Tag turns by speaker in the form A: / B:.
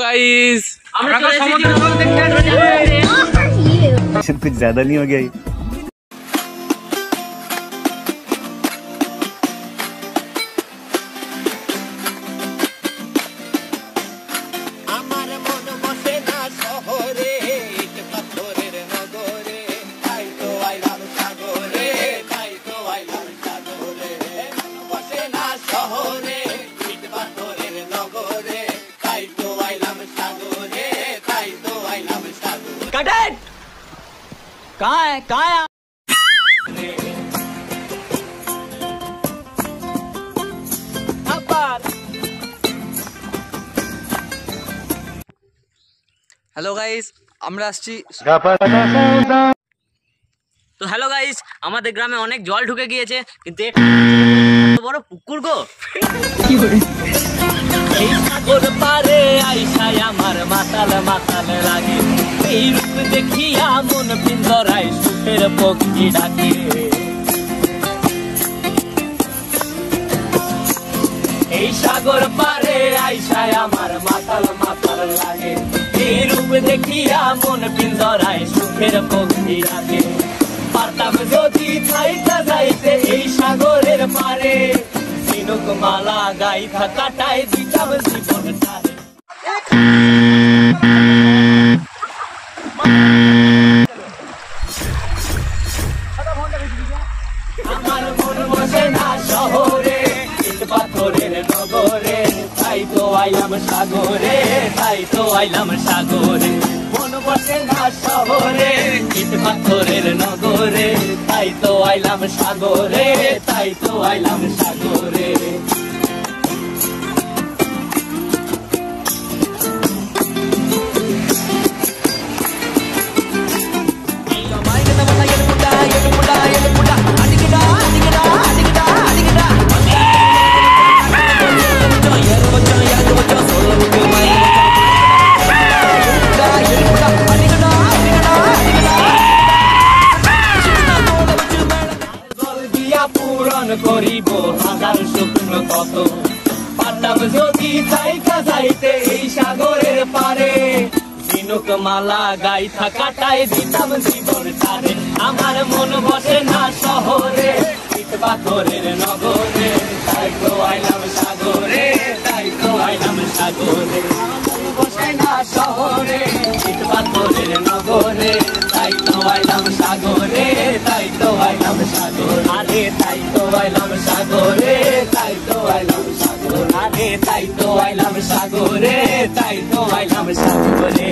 A: Guys
B: कुछ ज्यादा नहीं हो गया?
A: कहाँ है हेलो गाइस আমরা আসছি তো হ্যালো গাইস আমাদের গ্রামে অনেক জল ঢুকে গিয়েছে কিন্তু এত বড় পুকুর গো কি করে এই সাগর পারে আইসায় আমার মাতাল মাতাল লাগে এই রূপ দেখিয়া মন পিঞ্জরায় সুখের পক্ষী ডাকে এই সাগর পারে আইসায় আমার মাতাল মাতাল লাগে এই রূপ দেখিয়া মন পিঞ্জরায় সুখের পক্ষী ডাকে পারতাম যদি থাইতা যাইতে এই সাগরের পারে ঝিনুক মালা গাইথা কাটায় দিতাম জীবনটারে আমার মন বসে না শহরে ইট পাথরের নগরে তাই তো আইলাম সাগরে তাই তো আইলাম সাগরে মন বসে না শহরে ইট পাথরের নগরে তাই তো আইলাম সাগরে তাই তো আইলাম সাগরে করিব হাজার স্বপ্ন কত পারতাম যদি থাইকা যাইতে এই সাগরের পারে ঝিনুক মালা গাইথা কাটায় দিতাম জীবনটারে আমার মন বসে না শহরে ইট পাথরের নগরে তাই তো আইলাম সাগরে তাই তো আইলাম সাগরে বসে না শহরে ইট পাথরের নগরে তাই তো আইলাম সাগরে তাই তো আইলাম সাগর আরে তাই তো আইলাম সাগরে তাই তো আইলাম সাগর আরে তাই তো আইলাম সাগরে তাই তো আইলাম সাগরে